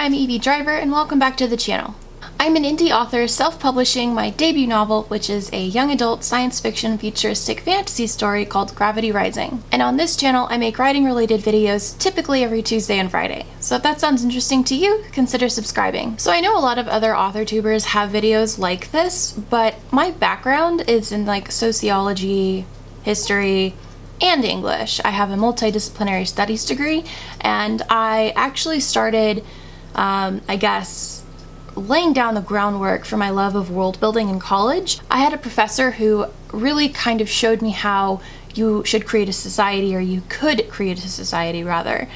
I'm Evie Driver and welcome back to the channel. I'm an indie author self-publishing my debut novel, which is a young adult science fiction futuristic fantasy story called Gravity Rising. And on this channel, I make writing related videos typically every Tuesday and Friday. So if that sounds interesting to you, consider subscribing. So I know a lot of other author tubers have videos like this, but my background is in like sociology, history, and English. I have a multidisciplinary studies degree, and I actually started, I guess, laying down the groundwork for my love of world building in college. I had a professor who really kind of showed me how you should create a society, or you could create a society rather.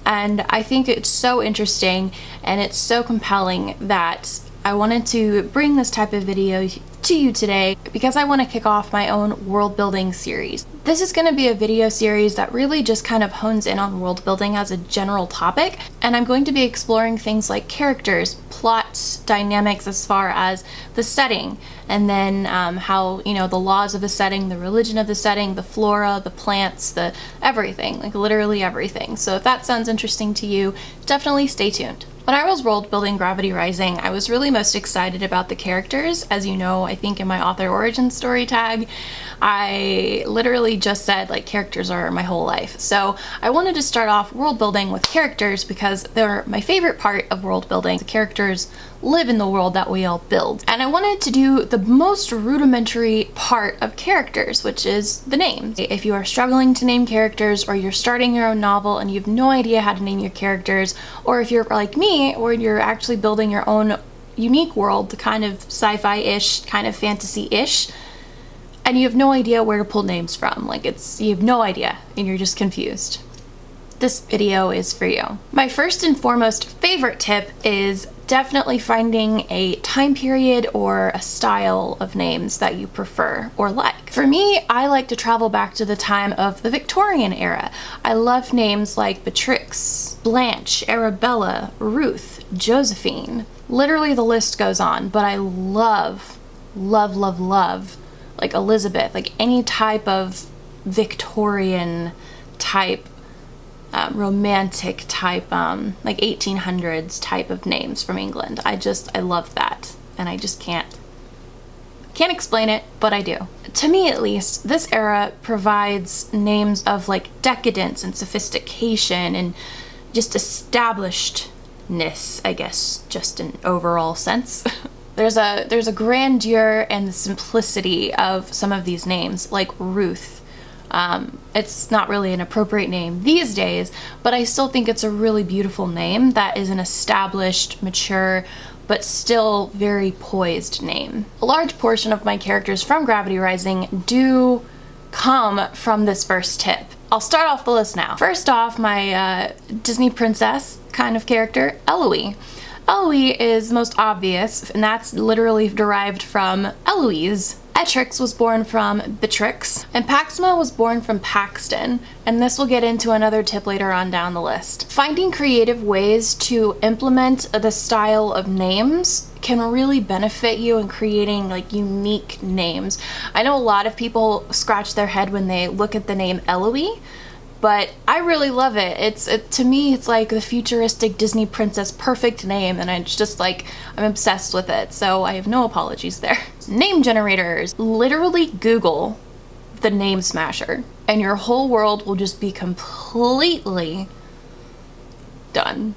And I think it's so interesting and it's so compelling that I wanted to bring this type of video to you today because I want to kick off my own world building series. This is going to be a video series that really just kind of hones in on world building as a general topic, and I'm going to be exploring things like characters, plot dynamics as far as the setting, and then how, you know, the laws of the setting, the religion of the setting, the flora, the plants, the everything, like literally everything. So if that sounds interesting to you, definitely stay tuned. When I was world building Gravity Rising, I was really most excited about the characters. As you know, I think in my author origin story tag, I literally just said like characters are my whole life. So I wanted to start off world building with characters because they're my favorite part of world building. The characters live in the world that we all build. And I wanted to do the most rudimentary part of characters, which is the names. If you are struggling to name characters, or you're starting your own novel and you have no idea how to name your characters, or if you're like me, or you're actually building your own unique world, kind of sci-fi-ish, kind of fantasy-ish, and you have no idea where to pull names from, like you have no idea and you're just confused, this video is for you. My first and foremost favorite tip is definitely finding a time period or a style of names that you prefer or like. For me, I like to travel back to the time of the Victorian era. I love names like Beatrix, Blanche, Arabella, Ruth, Josephine. Literally the list goes on, but I love like Elizabeth, like any type of Victorian type, romantic type, like 1800s type of names from England. I love that, and I just can't explain it, but I do. To me at least, this era provides names of like decadence and sophistication and just establishedness, I guess, just in overall sense. There's a grandeur and the simplicity of some of these names, like Ruth. It's not really an appropriate name these days, but I still think it's a really beautiful name that is an established, mature, but still very poised name. A large portion of my characters from Gravity Rising do come from this first tip. I'll start off the list now. First off, my Disney princess kind of character, Eloise. Eloise is most obvious, and that's literally derived from Eloise. Etrix was born from Beatrix, and Paxima was born from Paxton, and this will get into another tip later on down the list. Finding creative ways to implement the style of names can really benefit you in creating like unique names. I know a lot of people scratch their head when they look at the name Eloise, but I really love it. To me, it's like the futuristic Disney princess perfect name, and I'm obsessed with it, so I have no apologies there. Name generators. Literally Google the name smasher, and your whole world will just be completely done.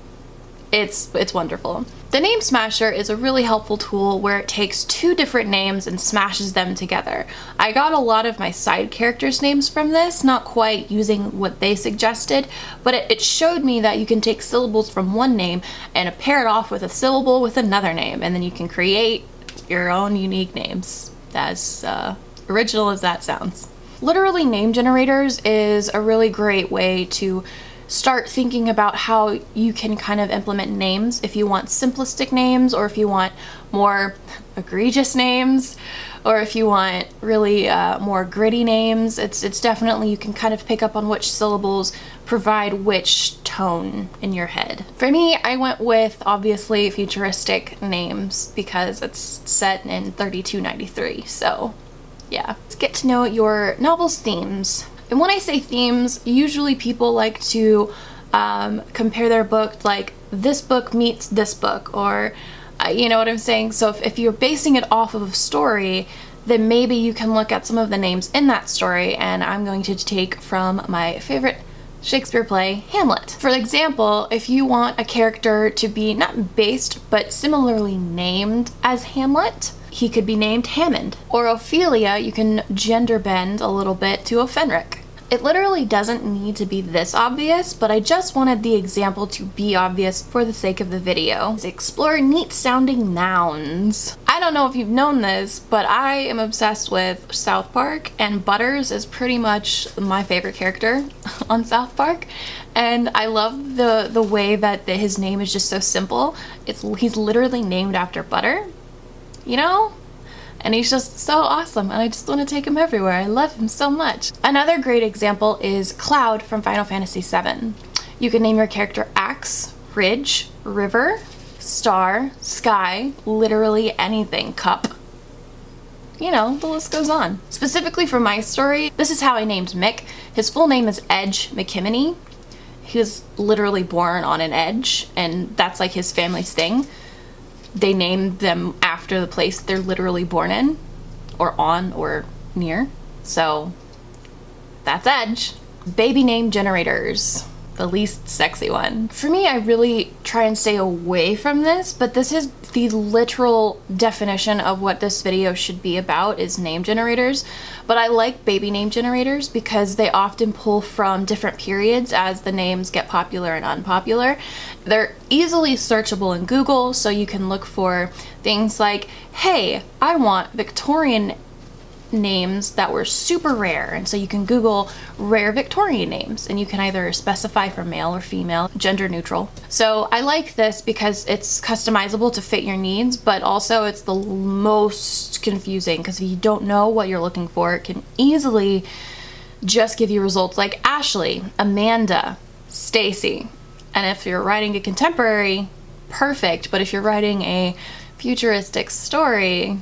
It's wonderful. The name smasher is a really helpful tool where it takes two different names and smashes them together. I got a lot of my side characters' names from this, not quite using what they suggested, but it showed me that you can take syllables from one name and pair it off with a syllable with another name, and then you can create your own unique names, as original as that sounds. Literally name generators is a really great way to start thinking about how you can kind of implement names if you want simplistic names, or if you want more egregious names, or if you want really more gritty names. It's definitely, you can kind of pick up on which syllables provide which tone in your head. For me, I went with obviously futuristic names because it's set in 3293, so yeah. Let's get to know your novel's themes. And when I say themes, usually people like to compare their book like this book meets this book, or you know what I'm saying? So if you're basing it off of a story, then maybe you can look at some of the names in that story, and I'm going to take from my favorite Shakespeare play, Hamlet. For example, if you want a character to be not based, but similarly named as Hamlet, he could be named Hammond. Or Ophelia, you can gender bend a little bit to Ofenric. It literally doesn't need to be this obvious, but I just wanted the example to be obvious for the sake of the video. Explore neat sounding nouns. I don't know if you've known this, but I am obsessed with South Park, and Butters is pretty much my favorite character on South Park. And I love the way that his name is just so simple. He's literally named after butter, you know? And he's just so awesome, and I just want to take him everywhere. I love him so much. Another great example is Cloud from Final Fantasy VII. You can name your character Axe, Ridge, River, Star, Sky, literally anything, Cup. You know, the list goes on. Specifically for my story, this is how I named Mick. His full name is Edge McKiminy. He was literally born on an edge, and that's like his family's thing. They named them after the place they're literally born in, or on, or near. So that's Edge. Baby name generators, the least sexy one. For me, I really try and stay away from this, but this is the literal definition of what this video should be about, is name generators. But I like baby name generators because they often pull from different periods as the names get popular and unpopular. They're easily searchable in Google, so you can look for things like, hey, I want Victorian names that were super rare, and so you can Google rare Victorian names, and you can either specify for male or female, gender neutral. So I like this because it's customizable to fit your needs, but also it's the most confusing because if you don't know what you're looking for, it can easily just give you results like Ashley, Amanda, Stacy. And if you're writing a contemporary, perfect, but if you're writing a futuristic story,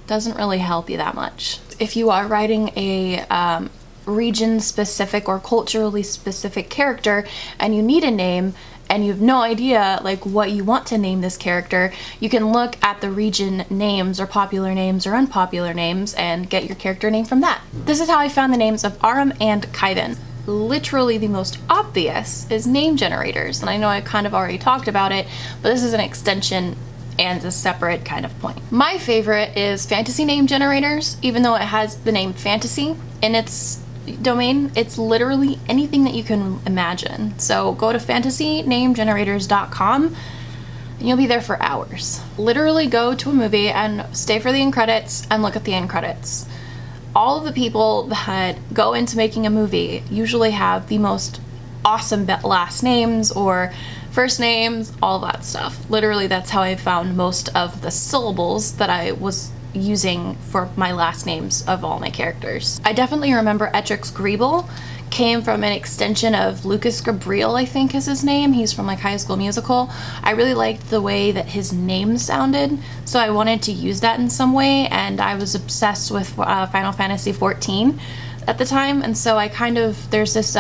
doesn't really help you that much. If you are writing a region-specific or culturally specific character and you need a name and you have no idea like what you want to name this character, you can look at the region names or popular names or unpopular names and get your character name from that. This is how I found the names of Aram and Kaivan. Literally the most obvious is name generators, and I know I kind of already talked about it, but this is an extension and a separate kind of point. My favorite is fantasy name generators. Even though it has the name fantasy in its domain, it's literally anything that you can imagine. So go to fantasynamegenerators.com and you'll be there for hours. Literally go to a movie and stay for the end credits and look at the end credits. All of the people that go into making a movie usually have the most awesome last names or first names, all that stuff. Literally, that's how I found most of the syllables that I was using for my last names of all my characters. I definitely remember Etrix Greeble came from an extension of Lucas Gabriel, I think is his name. He's from like High School Musical. I really liked the way that his name sounded, so I wanted to use that in some way, and I was obsessed with Final Fantasy XIV at the time, and so I there's this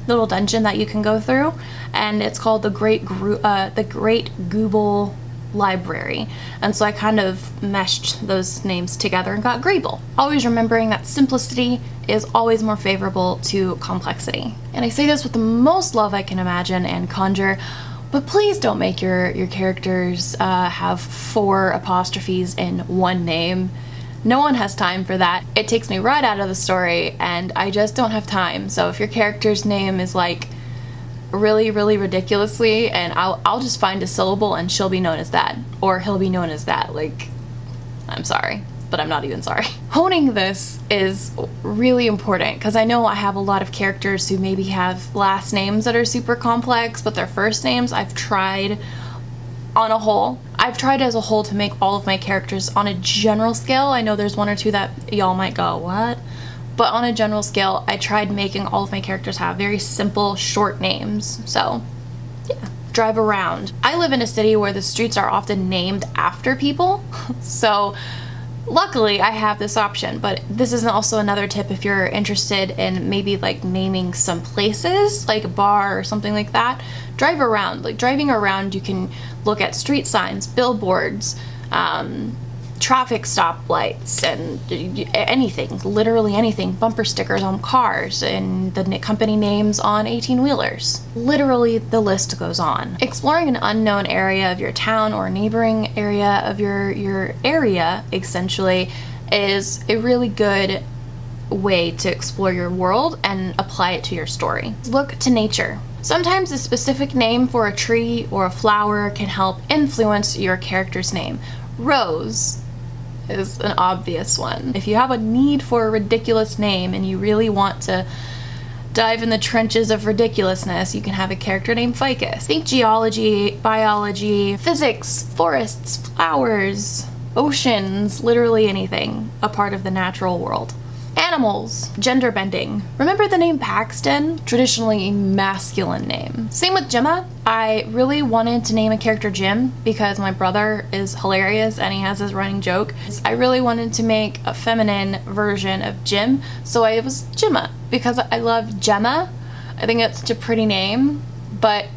little dungeon that you can go through, and it's called the Great Gooble Library, and so I kind of meshed those names together and got Greeble. Always remembering that simplicity is always more favorable to complexity. And I say this with the most love I can imagine and conjure, but please don't make your characters have 4 apostrophes in one name. No one has time for that. It takes me right out of the story, and I just don't have time. So if your character's name is like really, really ridiculously, and I'll just find a syllable and she'll be known as that, or he'll be known as that. Like, I'm sorry, but I'm not even sorry. Honing this is really important because I know I have a lot of characters who maybe have last names that are super complex, but their first names I've tried as a whole to make all of my characters on a general scale. I know there's 1 or 2 that y'all might go, what? But on a general scale, I tried making all of my characters have very simple, short names. So, yeah. Drive around. I live in a city where the streets are often named after people. So, luckily I have this option, but this is also another tip if you're interested in maybe like naming some places, like a bar or something like that. Drive around. Like driving around, you can look at street signs, billboards, traffic stoplights, and anything, literally anything, bumper stickers on cars and the company names on 18-wheelers. Literally, the list goes on. Exploring an unknown area of your town or neighboring area of your area, essentially, is a really good way to explore your world and apply it to your story. Look to nature. Sometimes a specific name for a tree or a flower can help influence your character's name. Rose is an obvious one. If you have a need for a ridiculous name and you really want to dive in the trenches of ridiculousness, you can have a character named Ficus. Think geology, biology, physics, forests, flowers, oceans, literally anything a part of the natural world. Animals, gender bending. Remember the name Paxton? Traditionally a masculine name. Same with Gemma. I really wanted to name a character Jim because my brother is hilarious and he has this running joke. I really wanted to make a feminine version of Jim, so I was Gemma because I love Gemma. I think it's such a pretty name, but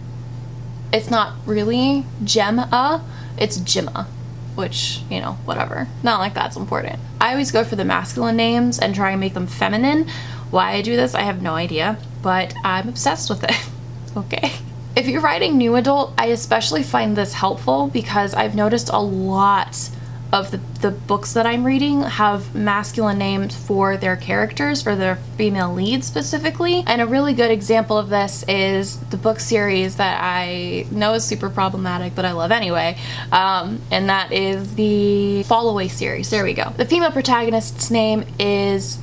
it's not really Gemma, it's Jimma. Which, you know, whatever. Not like that's important. I always go for the masculine names and try and make them feminine. Why I do this, I have no idea, but I'm obsessed with it. Okay. If you're writing new adult, I especially find this helpful because I've noticed a lot of the books that I'm reading have masculine names for their characters, for their female leads specifically. And a really good example of this is the book series that I know is super problematic, but I love anyway. And that is the Fall Away series. There we go. The female protagonist's name is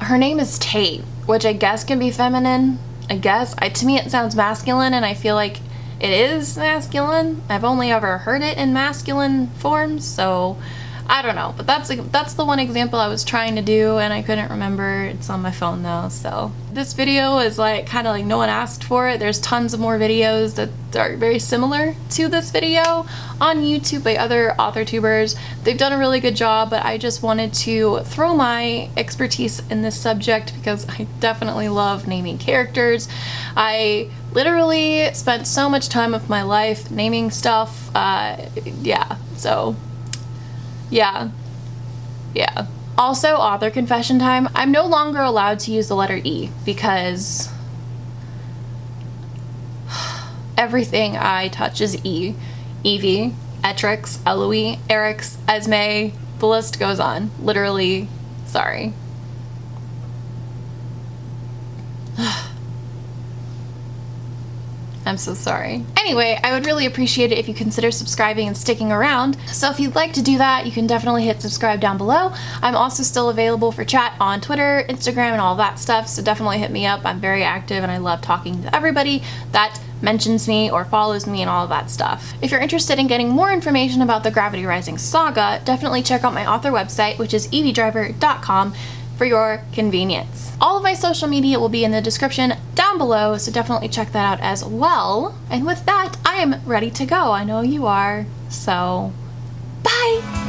Tate, which I guess can be feminine. I guess. To me it sounds masculine, and I feel like it is masculine. I've only ever heard it in masculine forms, so I don't know, but that's the one example I was trying to do and I couldn't remember. It's on my phone though, so. This video is like kind of like no one asked for it. There's tons of more videos that are very similar to this video on YouTube by other author tubers. They've done a really good job, but I just wanted to throw my expertise in this subject because I definitely love naming characters. I literally spent so much time of my life naming stuff. Yeah, so. Yeah. Also, author confession time. I'm no longer allowed to use the letter E because everything I touch is E. Evie, Etrix, Eloise, Erix, Esme, the list goes on. Literally, sorry. I'm so sorry. Anyway, I would really appreciate it if you consider subscribing and sticking around. So if you'd like to do that, you can definitely hit subscribe down below. I'm also still available for chat on Twitter, Instagram, and all that stuff, so definitely hit me up. I'm very active and I love talking to everybody that mentions me or follows me and all of that stuff. If you're interested in getting more information about the Gravity Rising saga, definitely check out my author website, which is authoreviedriver.com, for your convenience. All of my social media will be in the description down below, so definitely check that out as well. And with that, I am ready to go. I know you are, so bye!